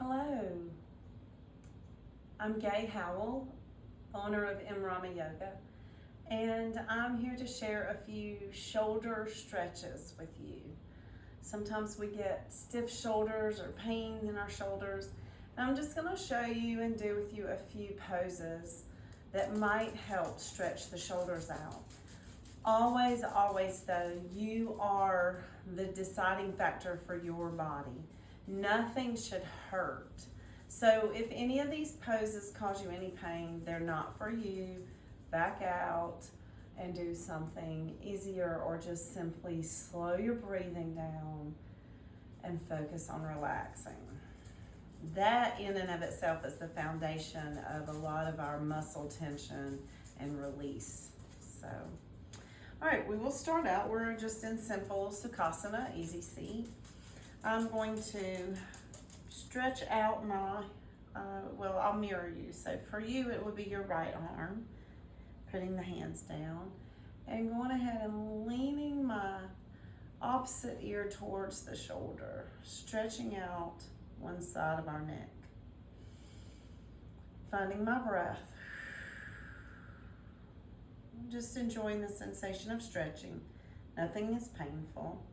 Hello, I'm Gay Howell, owner of Rama Yoga, and I'm here to share a few shoulder stretches with you. Sometimes we get stiff shoulders or pain in our shoulders, and I'm just going to show you and do with you a few poses that might help stretch the shoulders out. Always though, you are the deciding factor for your body. Nothing should hurt. So if any of these poses cause you any pain, they're not for you. Back out and do something easier, or just simply slow your breathing down and focus on relaxing. That in and of itself is the foundation of a lot of our muscle tension and release. So, all right, we will start out. We're just in simple Sukhasana, easy seat. I'm going to stretch out my, I'll mirror you. So for you, it would be your right arm, putting the hands down, and going ahead and leaning my opposite ear towards the shoulder, stretching out one side of our neck. Finding my breath. Just enjoying the sensation of stretching. Nothing is painful.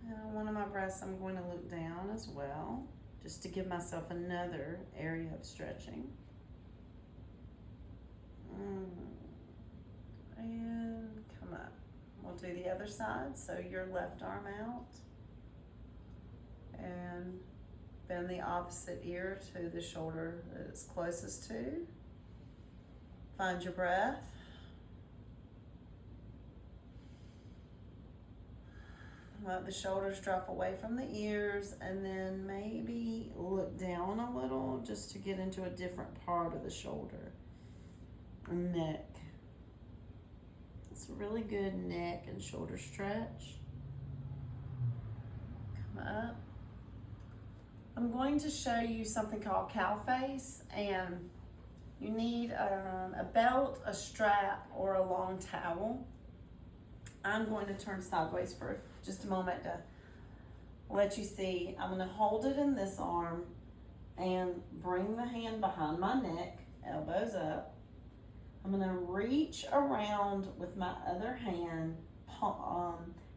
And on one of my breaths, I'm going to look down as well, just to give myself another area of stretching. And come up. We'll do the other side. So your left arm out. And bend the opposite ear to the shoulder that it's closest to. Find your breath. Let the shoulders drop away from the ears, and then maybe look down a little just to get into a different part of the shoulder. Neck. It's a really good neck and shoulder stretch. Come up. I'm going to show you something called cow face, and you need a belt, a strap, or a long towel. I'm going to turn sideways for just a moment to let you see. I'm going to hold it in this arm and bring the hand behind my neck, elbows up. I'm going to reach around with my other hand,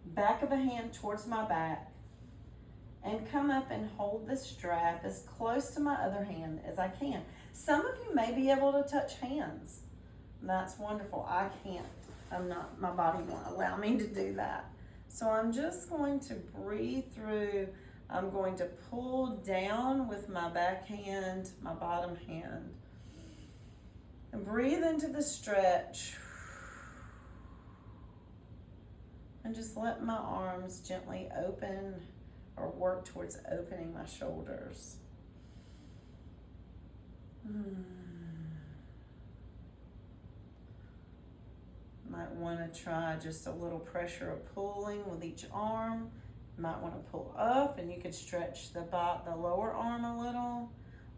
back of the hand towards my back, and come up and hold the strap as close to my other hand as I can. Some of you may be able to touch hands. That's wonderful. I can't. My body won't allow me to do that. So I'm just going to breathe through. I'm going to pull down with my back hand, my bottom hand. And breathe into the stretch. And just let my arms gently open or work towards opening my shoulders. Might want to try just a little pressure of pulling with each arm. Might want to pull up, and you could stretch the lower arm a little.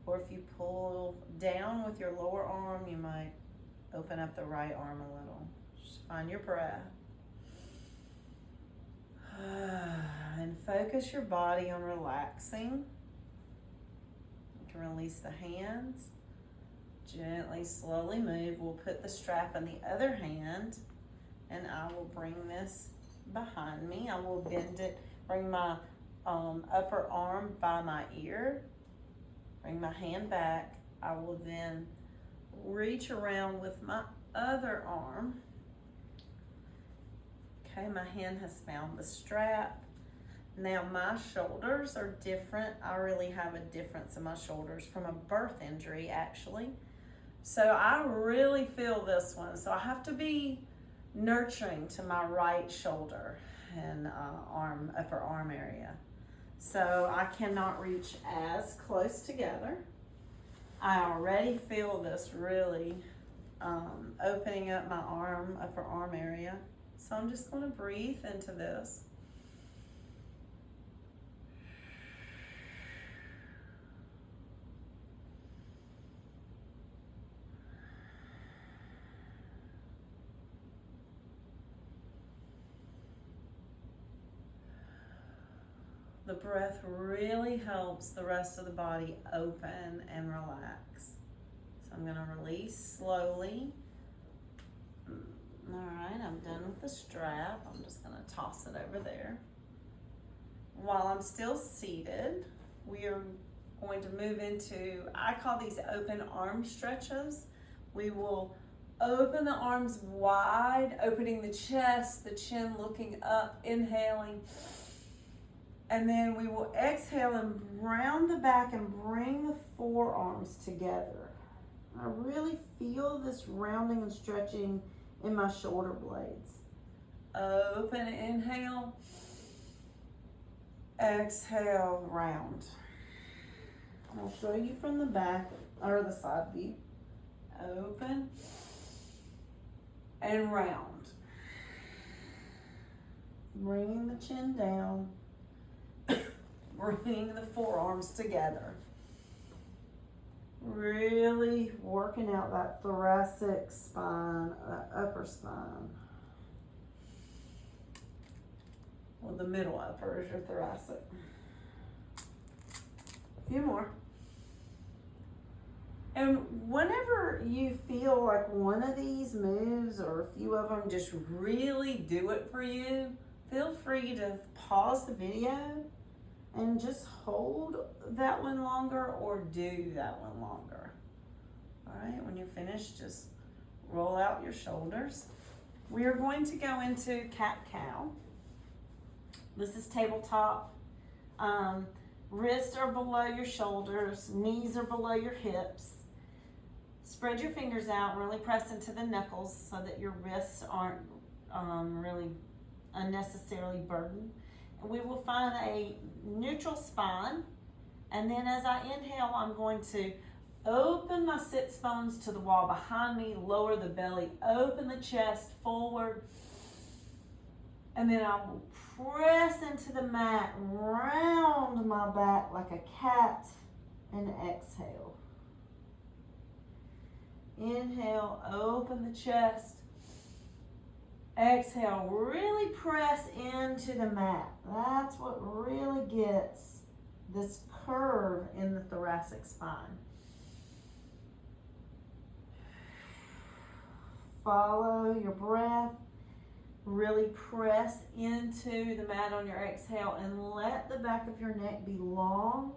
Or if you pull down with your lower arm, you might open up the right arm a little. Just find your breath. And focus your body on relaxing. You can release the hands. Gently, slowly move. We'll put the strap in the other hand, and I will bring this behind me. I will bend it, bring my upper arm by my ear, bring my hand back. I will then reach around with my other arm. Okay, my hand has found the strap. Now my shoulders are different. I really have a difference in my shoulders from a birth injury, actually. So I really feel this one. So I have to be nurturing to my right shoulder and upper arm area. So I cannot reach as close together. I already feel this really opening up my upper arm area. So I'm just going to breathe into this. The breath really helps the rest of the body open and relax. So I'm going to release slowly. All right, I'm done with the strap. I'm just going to toss it over there. While I'm still seated, we are going to move into, I call these open arm stretches. We will open the arms wide, opening the chest, the chin looking up, inhaling. And then we will exhale and round the back and bring the forearms together. I really feel this rounding and stretching in my shoulder blades. Open, inhale. Exhale, round. I'll show you from the back or the side view. Open and round. Bringing the chin down. Bringing the forearms together. Really working out that thoracic spine, that upper spine. Well, the middle upper is your thoracic. A few more. And whenever you feel like one of these moves or a few of them just really do it for you, feel free to pause the video and just hold that one longer or do that one longer. All right, when you're finished, just roll out your shoulders. We are going to go into cat-cow. This is tabletop. Wrists are below your shoulders, knees are below your hips. Spread your fingers out, really press into the knuckles so that your wrists aren't really unnecessarily burdened. And we will find a neutral spine. And then as I inhale, I'm going to open my sits bones to the wall behind me, lower the belly, open the chest forward. And then I will press into the mat, round my back like a cat, and exhale. Inhale, open the chest. Exhale, really press into the mat. That's what really gets this curve in the thoracic spine. Follow your breath. Really press into the mat on your exhale and let the back of your neck be long.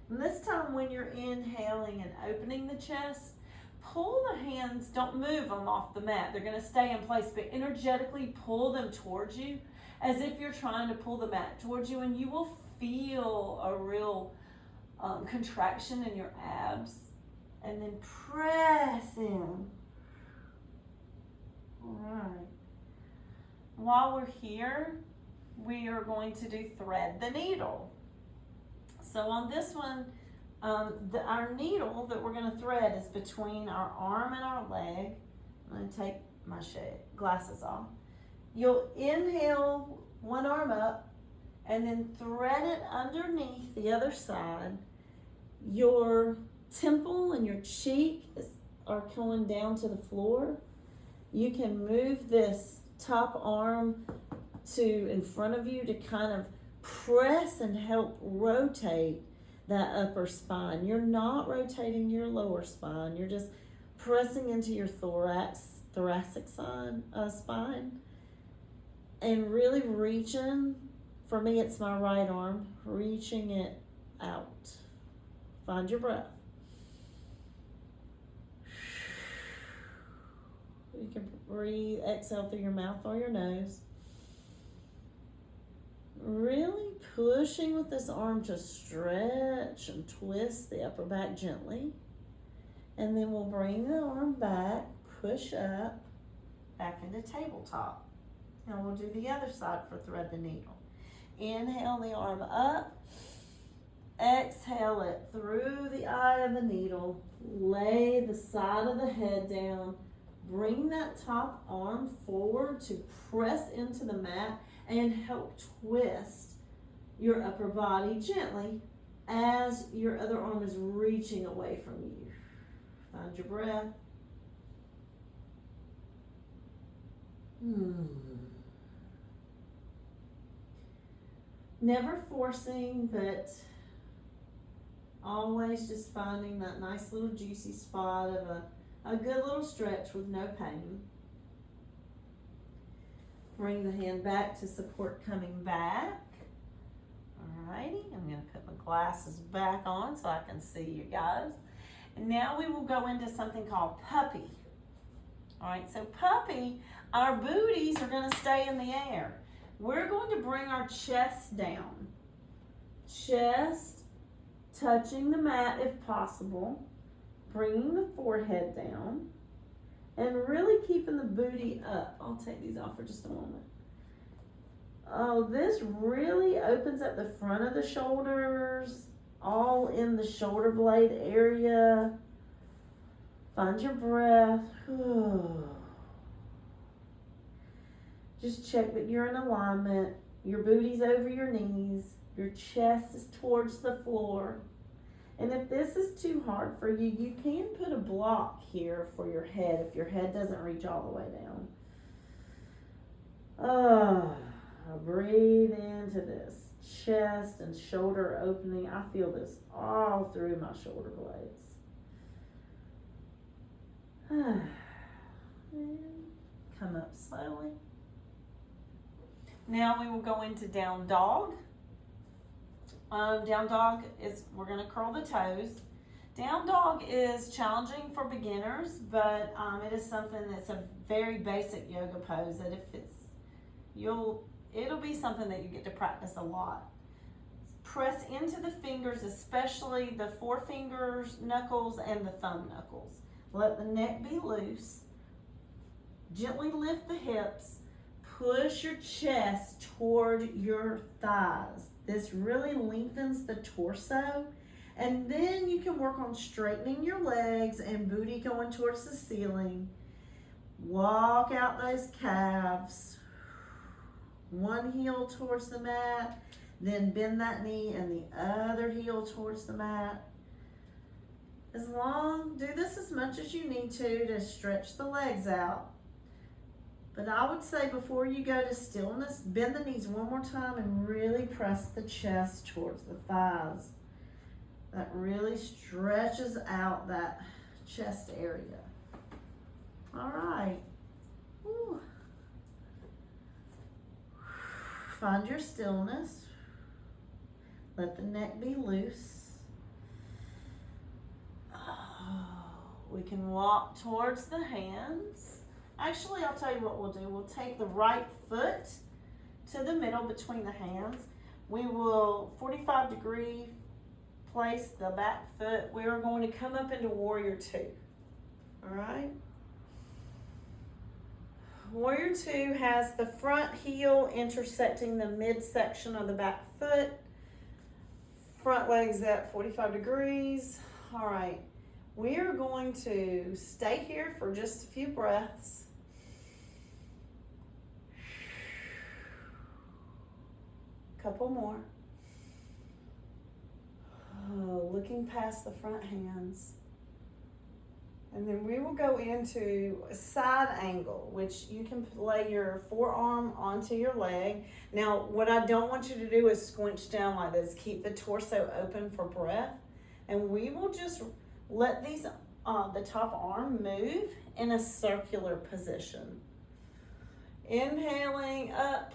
And this time when you're inhaling and opening the chest, pull the hands, don't move them off the mat. They're going to stay in place, but energetically pull them towards you as if you're trying to pull the mat towards you, and you will feel a real contraction in your abs. And then press in. All right. While we're here, we are going to do thread the needle. So on this one, our needle that we're going to thread is between our arm and our leg. I'm going to take my glasses off. You'll inhale one arm up and then thread it underneath the other side. Your temple and your cheek are going down to the floor. You can move this top arm to in front of you to kind of press and help rotate that upper spine. You're not rotating your lower spine. You're just pressing into your thoracic spine and really reaching. For me, it's my right arm, reaching it out. Find your breath. You can breathe, exhale through your mouth or your nose. Really pushing with this arm to stretch and twist the upper back gently. And then we'll bring the arm back, push up, back into tabletop. And we'll do the other side for thread the needle. Inhale the arm up. Exhale it through the eye of the needle. Lay the side of the head down. Bring that top arm forward to press into the mat and help twist your upper body gently as your other arm is reaching away from you. Find your breath. Never forcing, but always just finding that nice little juicy spot of a good little stretch with no pain. Bring the hand back to support coming back. Alrighty, I'm going to put my glasses back on so I can see you guys. And now we will go into something called puppy. Alright, so puppy, our booties are going to stay in the air. We're going to bring our chest down. Chest touching the mat if possible. Bringing the forehead down. And really keeping the booty up. I'll take these off for just a moment. Oh, this really opens up the front of the shoulders, all in the shoulder blade area. Find your breath. Just check that you're in alignment. Your booty's over your knees. Your chest is towards the floor. And if this is too hard for you, you can put a block here for your head if your head doesn't reach all the way down. Breathe into this. Chest and shoulder opening. I feel this all through my shoulder blades. And come up slowly. Now we will go into down dog. Down dog is, we're going to curl the toes. Down dog is challenging for beginners, but it is something that's a very basic yoga pose that if it'll be something that you get to practice a lot. Press into the fingers, especially the forefingers, knuckles, and the thumb knuckles. Let the neck be loose. Gently lift the hips. Push your chest toward your thighs. This really lengthens the torso. And then you can work on straightening your legs and booty going towards the ceiling. Walk out those calves. One heel towards the mat. Then bend that knee and the other heel towards the mat. Do this as much as you need to stretch the legs out. But I would say before you go to stillness, bend the knees one more time and really press the chest towards the thighs. That really stretches out that chest area. All right. Whew. Find your stillness. Let the neck be loose. We can walk towards the hands. Actually, I'll tell you what we'll do. We'll take the right foot to the middle between the hands. We will 45-degree place the back foot. We are going to come up into Warrior Two. All right? Warrior Two has the front heel intersecting the midsection of the back foot. Front legs at 45 degrees. All right. We are going to stay here for just a few breaths. Couple more. Looking past the front hands. And then we will go into a side angle, which you can lay your forearm onto your leg. Now, what I don't want you to do is squinch down like this. Keep the torso open for breath. And we will just let the top arm move in a circular position. Inhaling up,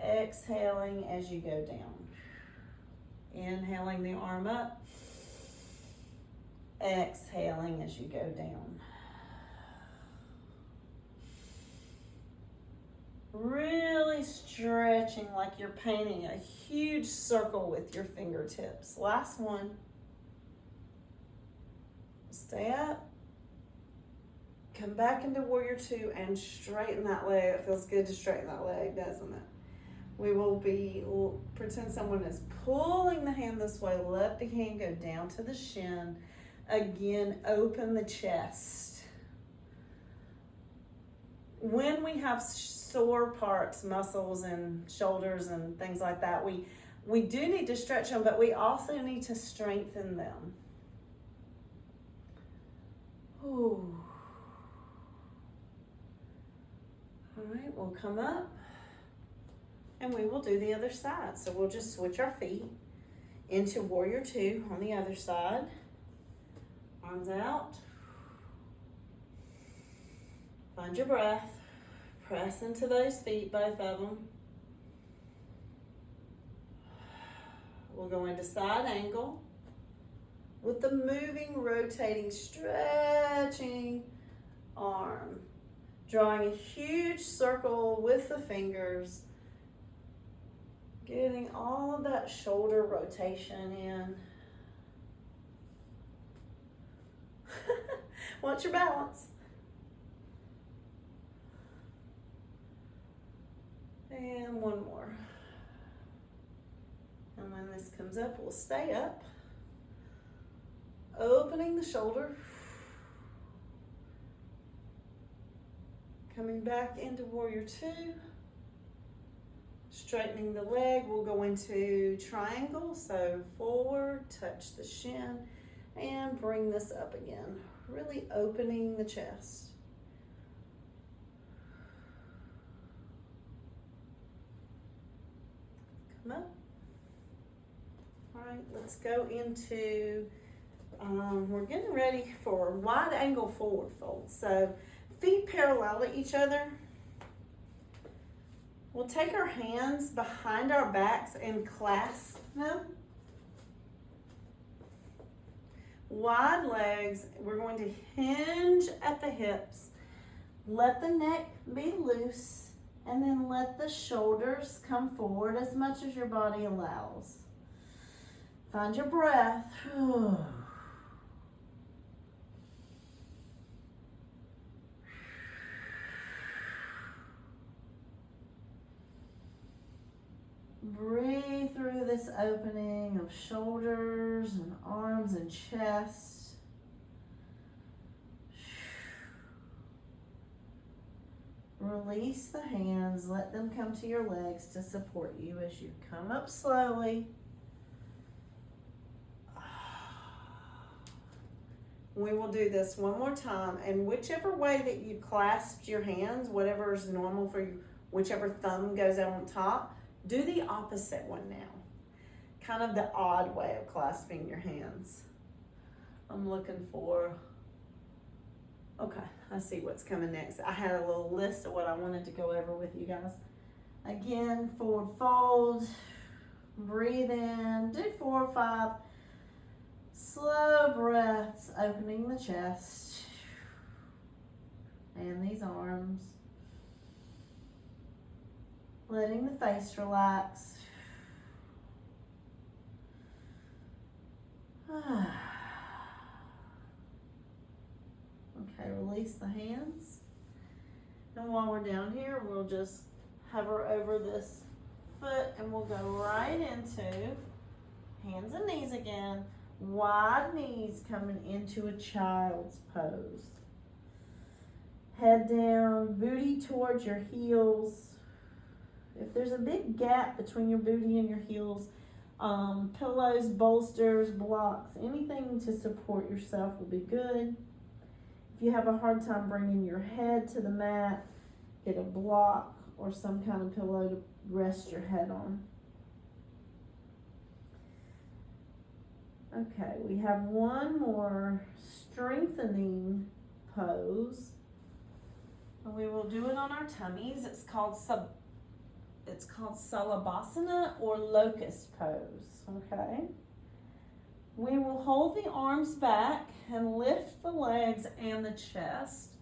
exhaling as you go down. Inhaling the arm up, exhaling as you go down. Really stretching like you're painting a huge circle with your fingertips. Last one. Stay up. Come back into Warrior Two and straighten that leg. It feels good to straighten that leg, doesn't it? We'll pretend someone is pulling the hand this way. Let the hand go down to the shin. Again, open the chest. When we have sore parts, muscles and shoulders and things like that, we do need to stretch them, but we also need to strengthen them. Ooh. All right, we'll come up. And we will do the other side. So we'll just switch our feet into warrior two on the other side. Arms out. Find your breath. Press into those feet, both of them. We'll go into side angle with the moving, rotating, stretching arm. Drawing a huge circle with the fingers. Getting all of that shoulder rotation in. Watch your balance. And one more. And when this comes up, we'll stay up. Opening the shoulder. Coming back into warrior two. Straightening the leg, we'll go into triangle. So forward, touch the shin, and bring this up again. Really opening the chest. Come up. All right, let's go into, we're getting ready for wide angle forward fold. So feet parallel to each other. We'll take our hands behind our backs and clasp them. Wide legs, we're going to hinge at the hips. Let the neck be loose, and then let the shoulders come forward as much as your body allows. Find your breath. Breathe through this opening of shoulders and arms and chest. Release the hands, let them come to your legs to support you as you come up slowly. We will do this one more time, and whichever way that you clasped your hands, whatever is normal for you, whichever thumb goes out on top, do the opposite one now. Kind of the odd way of clasping your hands. I'm looking for, okay, I see what's coming next. I had a little list of what I wanted to go over with you guys. Again, forward fold, breathe in, do 4 or 5 slow breaths, opening the chest and these arms. Letting the face relax. Okay, release the hands. And while we're down here, we'll just hover over this foot and we'll go right into hands and knees again. Wide knees coming into a child's pose. Head down, booty towards your heels. If there's a big gap between your booty and your heels, pillows, bolsters, blocks, anything to support yourself will be good. If you have a hard time bringing your head to the mat, get a block or some kind of pillow to rest your head on. Okay, we have one more strengthening pose. And we will do it on our tummies. It's called Salabhasana or locust pose, okay? We will hold the arms back and lift the legs and the chest.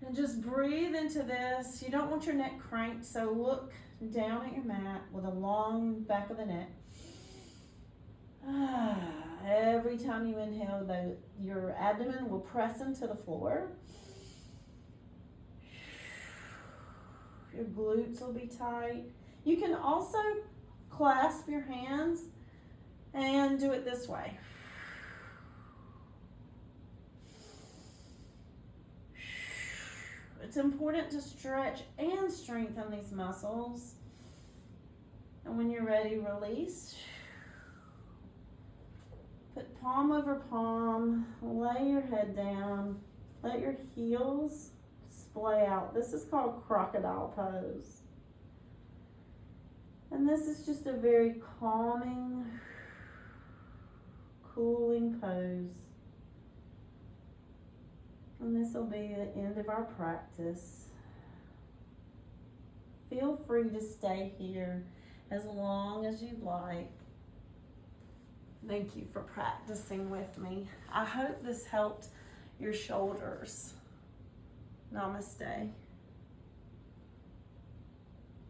And just breathe into this. You don't want your neck cranked, so look down at your mat with a long back of the neck. Every time you inhale, your abdomen will press into the floor. Your glutes will be tight. You can also clasp your hands and do it this way. It's important to stretch and strengthen these muscles. And when you're ready, release. Put palm over palm, lay your head down, let your heels splay out. This is called crocodile pose. And this is just a very calming, cooling pose. And this will be the end of our practice. Feel free to stay here as long as you'd like. Thank you for practicing with me. I hope this helped your shoulders. Namaste.